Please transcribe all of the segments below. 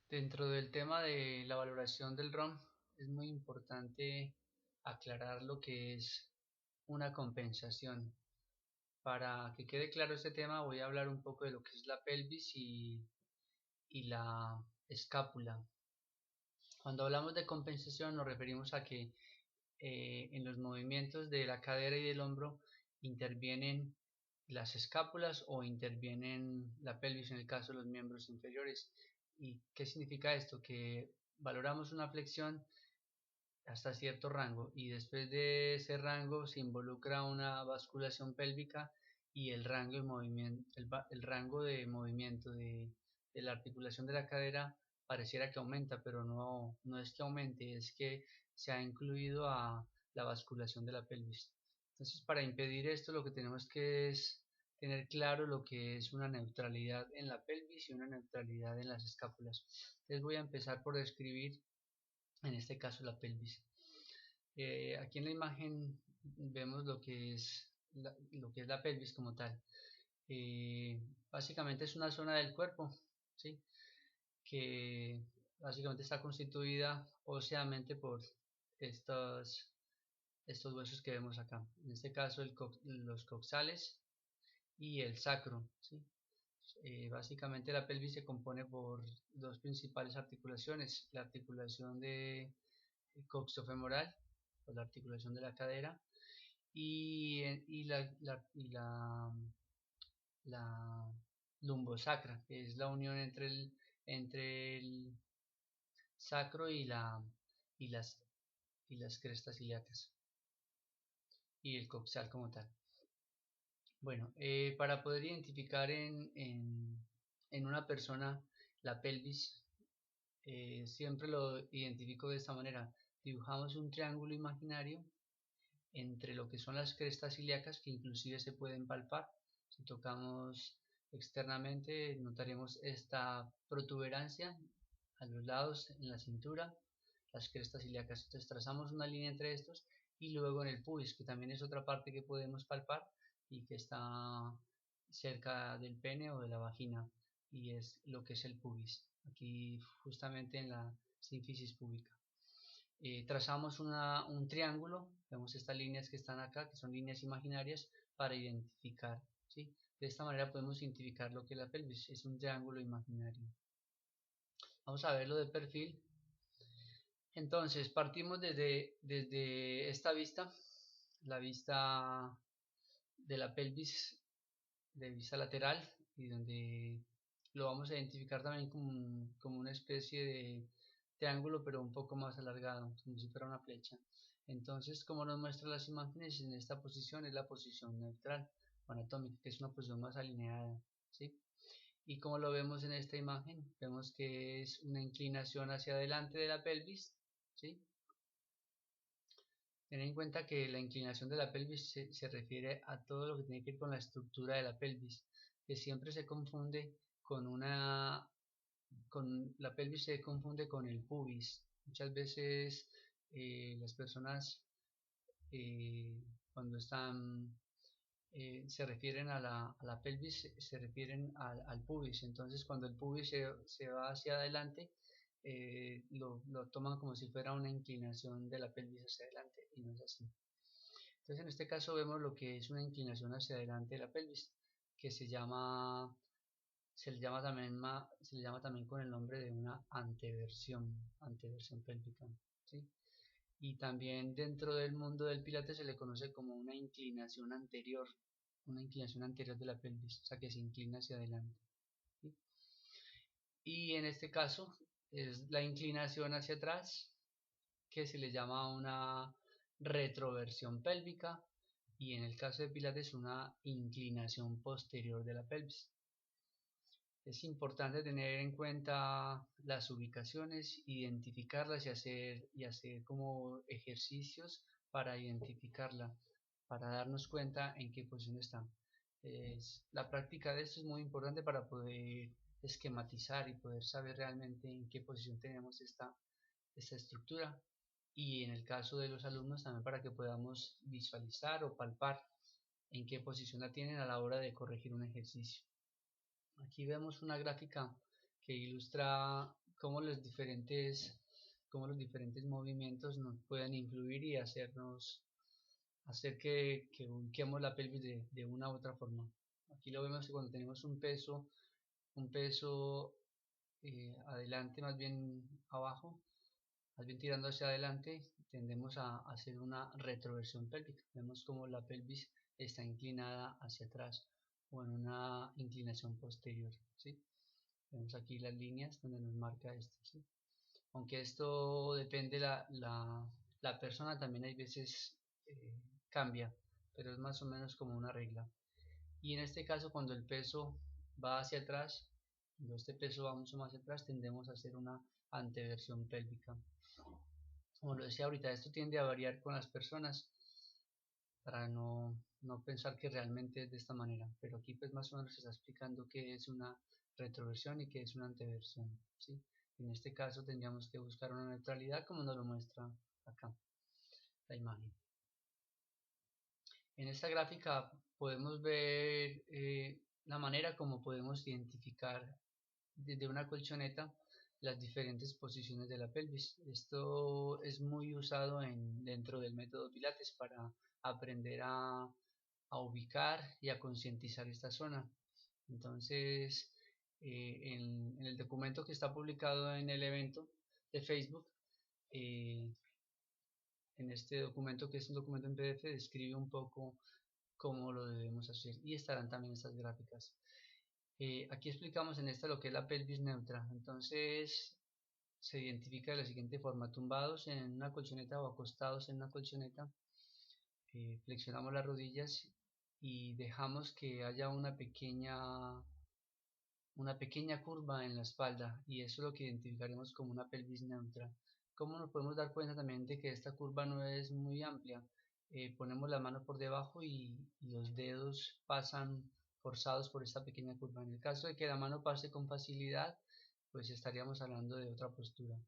Dentro del tema de la valoración del ROM es muy importante aclarar lo que es una compensación. Para que quede claro este tema voy a hablar un poco de lo que es la pelvis y la escápula. Cuando hablamos de compensación nos referimos a que en los movimientos de la cadera y del hombro intervienen las escápulas o intervienen la pelvis en el caso de los miembros inferiores. ¿Y qué significa esto? Que valoramos una flexión hasta cierto rango y después de ese rango se involucra una basculación pélvica y el rango de movimiento, el rango de movimiento de la articulación de la cadera pareciera que aumenta, pero no es que aumente, es que se ha incluido a la basculación de la pelvis. Entonces, para impedir esto, lo que tenemos que es tener claro lo que es una neutralidad en la pelvis y una neutralidad en las escápulas. Entonces voy a empezar por describir en este caso la pelvis. Aquí en la imagen vemos lo que es la pelvis como tal. Básicamente es una zona del cuerpo, ¿sí? Que básicamente está constituida óseamente por estos, estos huesos que vemos acá. En este caso los coxales y el sacro, ¿sí? Básicamente la pelvis se compone por dos principales articulaciones, la articulación de coxofemoral, o la articulación de la cadera, y la lumbosacra, que es la unión entre el sacro y y las crestas ilíacas, y el coxal como tal. Bueno, para poder identificar en una persona la pelvis, siempre lo identifico de esta manera. Dibujamos un triángulo imaginario entre lo que son las crestas ilíacas, que inclusive se pueden palpar. Si tocamos externamente notaremos esta protuberancia a los lados en la cintura, las crestas ilíacas. Entonces trazamos una línea entre estos y luego en el pubis, que también es otra parte que podemos palpar y que está cerca del pene o de la vagina, y es lo que es el pubis, aquí justamente en la sínfisis púbica. Trazamos un triángulo, vemos estas líneas que están acá, que son líneas imaginarias, para identificar, ¿sí? De esta manera podemos identificar lo que es la pelvis, es un triángulo imaginario. Vamos a verlo de perfil. Entonces, partimos desde esta vista, la vista de la pelvis, de vista lateral, y donde lo vamos a identificar también como una especie de triángulo, pero un poco más alargado, como si fuera una flecha. Entonces, como nos muestran las imágenes, en esta posición es la posición neutral o anatómica, que es una posición más alineada, ¿sí? Y como lo vemos en esta imagen, vemos que es una inclinación hacia adelante de la pelvis, ¿sí? Ten en cuenta que la inclinación de la pelvis se refiere a todo lo que tiene que ver con la estructura de la pelvis, que siempre se confunde con la pelvis se confunde con el pubis. Muchas veces las personas eh, cuando se refieren a la pelvis, se refieren al pubis. Entonces, cuando el pubis se va hacia adelante, lo toman como si fuera una inclinación de la pelvis hacia adelante, y no es así. Entonces, en este caso vemos lo que es una inclinación hacia adelante de la pelvis, que se le llama también con el nombre de una anteversión pélvica, ¿sí? Y también dentro del mundo del pilates se le conoce como una inclinación anterior de la pelvis, o sea que se inclina hacia adelante, ¿sí? Y en este caso es la inclinación hacia atrás, que se le llama una retroversión pélvica, y en el caso de pilates una inclinación posterior de la pelvis. Es importante tener en cuenta las ubicaciones, identificarlas y hacer como ejercicios para identificarla, para darnos cuenta en qué posición está. La práctica de esto es muy importante para poder esquematizar y poder saber realmente en qué posición tenemos esta estructura, y en el caso de los alumnos también para que podamos visualizar o palpar en qué posición la tienen a la hora de corregir un ejercicio. Aquí vemos una gráfica que ilustra cómo cómo los diferentes movimientos nos pueden influir y hacer que ubiquemos la pelvis de una u otra forma. Aquí lo vemos que cuando tenemos un peso adelante, más bien abajo, más bien tirando hacia adelante, tendemos a hacer una retroversión pélvica. Vemos como la pelvis está inclinada hacia atrás o en una inclinación posterior, ¿sí? Vemos aquí las líneas donde nos marca esto, ¿sí? Aunque esto depende la persona, también hay veces cambia, pero es más o menos como una regla. Y en este caso, cuando el peso va hacia atrás, cuando este peso va mucho más hacia atrás, tendemos a hacer una anteversión pélvica. Como lo decía ahorita, esto tiende a variar con las personas para no pensar que realmente es de esta manera, pero aquí pues más o menos se está explicando qué es una retroversión y qué es una anteversión, ¿sí? En este caso tendríamos que buscar una neutralidad como nos lo muestra acá la imagen. En esta gráfica podemos ver la manera como podemos identificar desde una colchoneta las diferentes posiciones de la pelvis. Esto es muy usado dentro del método Pilates para aprender a ubicar y a concientizar esta zona. Entonces, en el documento que está publicado en el evento de Facebook, eh, en este documento que es un documento en PDF, describe un poco cómo lo debemos hacer y estarán también estas gráficas. Aquí explicamos en esta lo que es la pelvis neutra. Entonces se identifica de la siguiente forma: tumbados en una colchoneta o acostados en una colchoneta, flexionamos las rodillas y dejamos que haya una pequeña curva en la espalda, y eso es lo que identificaremos como una pelvis neutra. ¿Cómo nos podemos dar cuenta también de que esta curva no es muy amplia? Ponemos la mano por debajo y los dedos pasan forzados por esta pequeña curva. En el caso de que la mano pase con facilidad, pues estaríamos hablando de otra postura.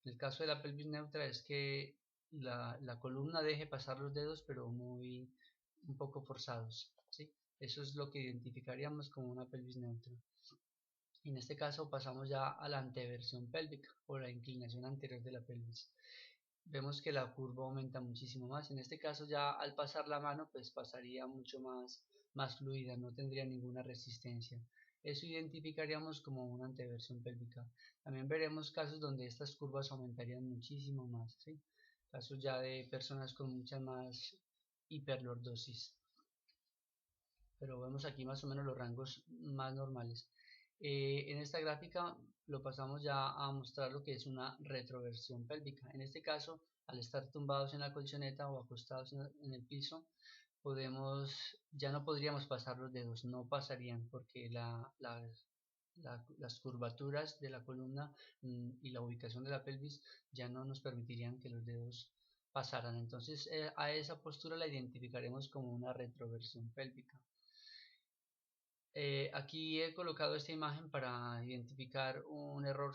En el caso de la pelvis neutra es que la columna deje pasar los dedos, pero un poco forzados, ¿sí? Eso es lo que identificaríamos como una pelvis neutra. En este caso pasamos ya a la anteversión pélvica o la inclinación anterior de la pelvis. Vemos que la curva aumenta muchísimo más. En este caso ya al pasar la mano pues pasaría mucho más fluida, no tendría ninguna resistencia. Eso identificaríamos como una anteversión pélvica. También veremos casos donde estas curvas aumentarían muchísimo más, ¿sí? Casos ya de personas con mucha más hiperlordosis. Pero vemos aquí más o menos los rangos más normales. En esta gráfica lo pasamos ya a mostrar lo que es una retroversión pélvica. En este caso, al estar tumbados en la colchoneta o acostados en el piso, ya no podríamos pasar los dedos, no pasarían porque las curvaturas de la columna y la ubicación de la pelvis ya no nos permitirían que los dedos pasaran. Entonces a esa postura la identificaremos como una retroversión pélvica. Aquí he colocado esta imagen para identificar un error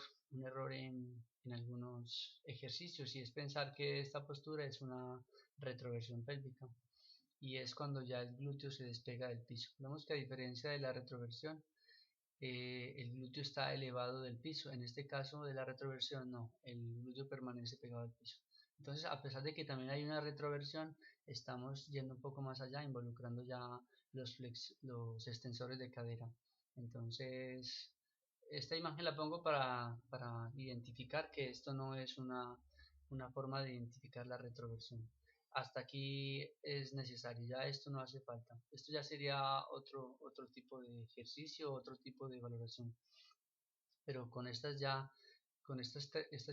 en algunos ejercicios, y es pensar que esta postura es una retroversión pélvica, y es cuando ya el glúteo se despega del piso. Vemos que a diferencia de la retroversión, el glúteo está elevado del piso. En este caso de la retroversión no, el glúteo permanece pegado al piso. Entonces, a pesar de que también hay una retroversión, estamos yendo un poco más allá, involucrando ya los extensores de cadera. Entonces, esta imagen la pongo para identificar que esto no es una forma de identificar la retroversión. Hasta aquí es necesario, ya esto no hace falta. Esto ya sería otro tipo de ejercicio, otro tipo de valoración. Pero con estas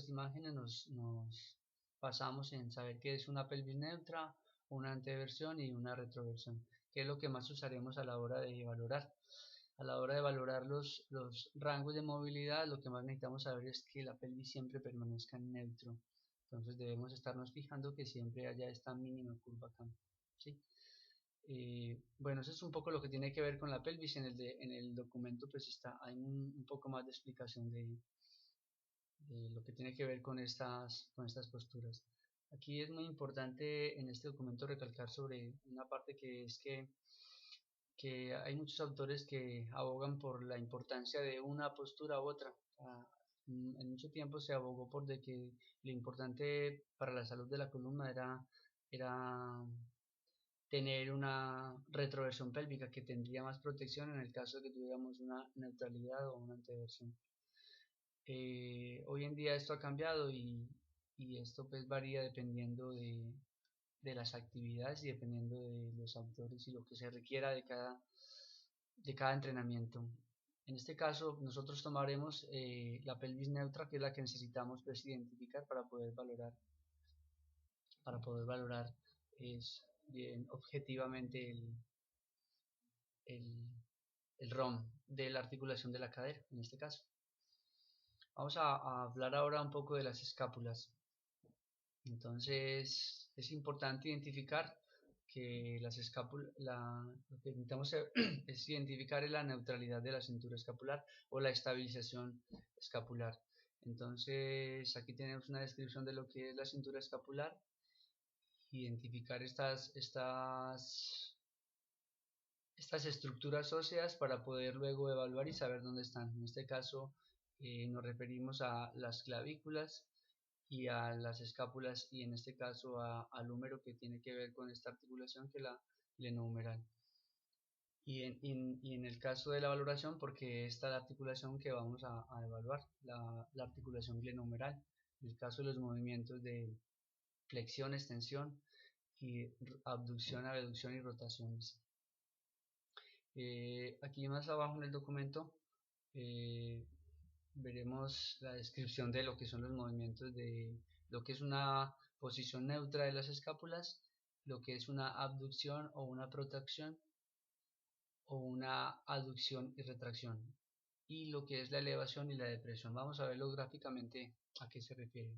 imágenes nos basamos en saber qué es una pelvis neutra, una anteversión y una retroversión, que es lo que más usaremos a la hora de valorar. A la hora de valorar los rangos de movilidad, lo que más necesitamos saber es que la pelvis siempre permanezca en neutro. Entonces debemos estarnos fijando que siempre haya esta mínima curva acá, ¿sí? Bueno, eso es un poco lo que tiene que ver con la pelvis. En el documento pues hay un poco más de explicación de lo que tiene que ver con estas posturas. Aquí es muy importante en este documento recalcar sobre una parte, que es que hay muchos autores que abogan por la importancia de una postura u otra. En mucho tiempo se abogó por de que lo importante para la salud de la columna era tener una retroversión pélvica que tendría más protección en el caso de que tuviéramos una neutralidad o una anteversión. Hoy en día esto ha cambiado y esto pues varía dependiendo de las actividades y dependiendo de los autores y lo que se requiera de cada entrenamiento. En este caso, nosotros tomaremos la pelvis neutra, que es la que necesitamos pues, identificar para poder valorar es bien objetivamente el, el ROM de la articulación de la cadera, en este caso. Vamos a hablar ahora un poco de las escápulas. Entonces, es importante identificar que las escápulas, lo que intentamos es identificar la neutralidad de la cintura escapular o la estabilización escapular. Entonces, aquí tenemos una descripción de lo que es la cintura escapular, identificar estas estructuras óseas para poder luego evaluar y saber dónde están. En este caso, nos referimos a las clavículas y a las escápulas y en este caso al húmero que tiene que ver con esta articulación que es la glenohumeral. Y en el caso de la valoración, porque esta es la articulación que vamos a evaluar, la articulación glenohumeral, en el caso de los movimientos de flexión, extensión y abducción, abducción y rotaciones. Aquí más abajo en el documento eh, veremos la descripción de lo que son los movimientos de lo que es una posición neutra de las escápulas, lo que es una abducción o una protracción o una aducción y retracción y lo que es la elevación y la depresión. Vamos a verlo gráficamente a qué se refiere.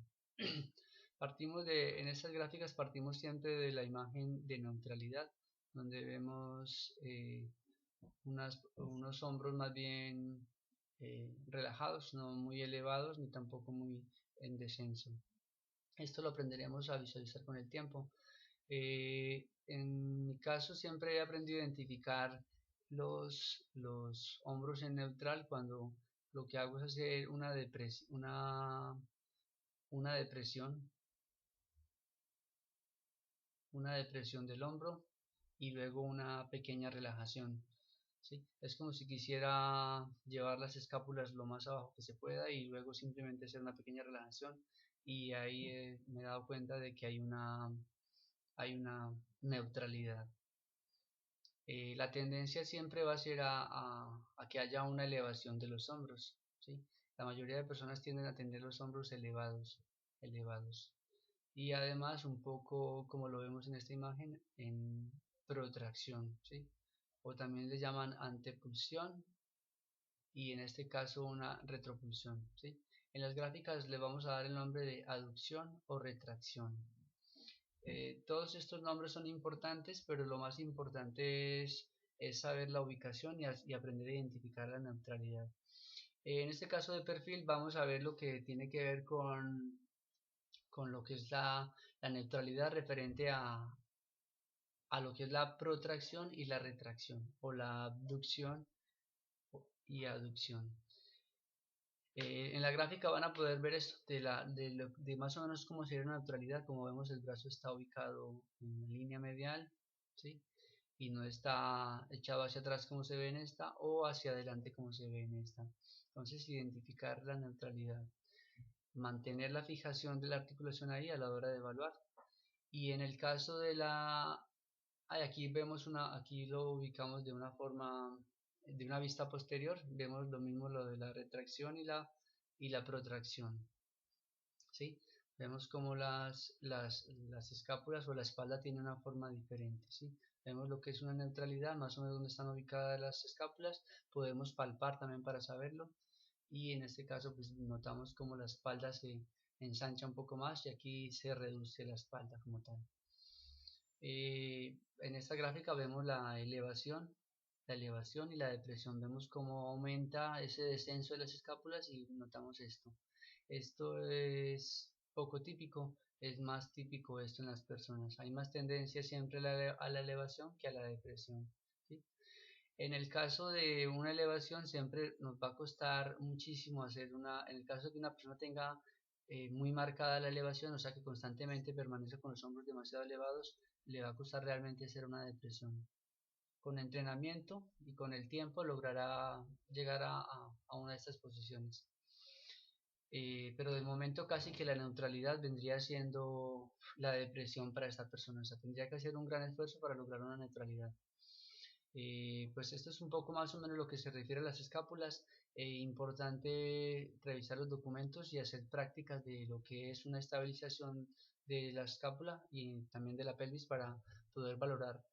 En estas gráficas partimos siempre de la imagen de neutralidad, donde vemos unos hombros más bien relajados, no muy elevados ni tampoco muy en descenso. Esto lo aprenderemos a visualizar con el tiempo. En mi caso siempre he aprendido a identificar los hombros en neutral cuando lo que hago es hacer una depresión, una depresión del hombro y luego una pequeña relajación. ¿Sí? Es como si quisiera llevar las escápulas lo más abajo que se pueda y luego simplemente hacer una pequeña relajación y ahí me he dado cuenta de que hay una neutralidad. La tendencia siempre va a ser a que haya una elevación de los hombros, ¿sí? La mayoría de personas tienden a tener los hombros elevados. Y además un poco como lo vemos en esta imagen en protracción, ¿sí? O también le llaman antepulsión y en este caso una retropulsión, ¿sí? En las gráficas le vamos a dar el nombre de aducción o retracción. Todos estos nombres son importantes, pero lo más importante es saber la ubicación y aprender a identificar la neutralidad. En este caso de perfil vamos a ver lo que tiene que ver con lo que es la neutralidad referente a lo que es la protracción y la retracción, o la abducción y aducción. En la gráfica van a poder ver esto de más o menos cómo sería una neutralidad. Como vemos, el brazo está ubicado en la línea medial, ¿sí? Y no está echado hacia atrás como se ve en esta o hacia adelante como se ve en esta. Entonces, identificar la neutralidad, mantener la fijación de la articulación ahí a la hora de evaluar. Y en el caso de aquí vemos aquí lo ubicamos de una forma, de una vista posterior, vemos lo mismo lo de la retracción y la protracción, ¿sí? Vemos como las escápulas o la espalda tiene una forma diferente, ¿sí? Vemos lo que es una neutralidad, más o menos donde están ubicadas las escápulas, podemos palpar también para saberlo, y en este caso pues notamos como la espalda se ensancha un poco más y aquí se reduce la espalda como tal. En esta gráfica vemos la elevación y la depresión. Vemos cómo aumenta ese descenso de las escápulas y notamos esto. Esto es poco típico, es más típico esto en las personas. Hay más tendencia siempre a la elevación que a la depresión, ¿sí? En el caso de una elevación siempre nos va a costar muchísimo en el caso de que una persona tenga muy marcada la elevación, o sea que constantemente permanece con los hombros demasiado elevados, le va a costar realmente hacer una depresión. Con entrenamiento y con el tiempo logrará llegar a una de estas posiciones. Pero de momento casi que la neutralidad vendría siendo la depresión para esta persona, o sea, tendría que hacer un gran esfuerzo para lograr una neutralidad. Pues esto es un poco más o menos lo que se refiere a las escápulas. Importante revisar los documentos y hacer prácticas de lo que es una estabilización de la escápula y también de la pelvis para poder valorar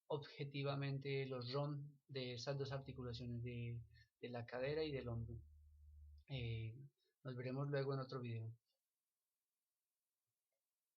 objetivamente los ROM de esas dos articulaciones de la cadera y del hombro. Eh, Nos veremos luego en otro video.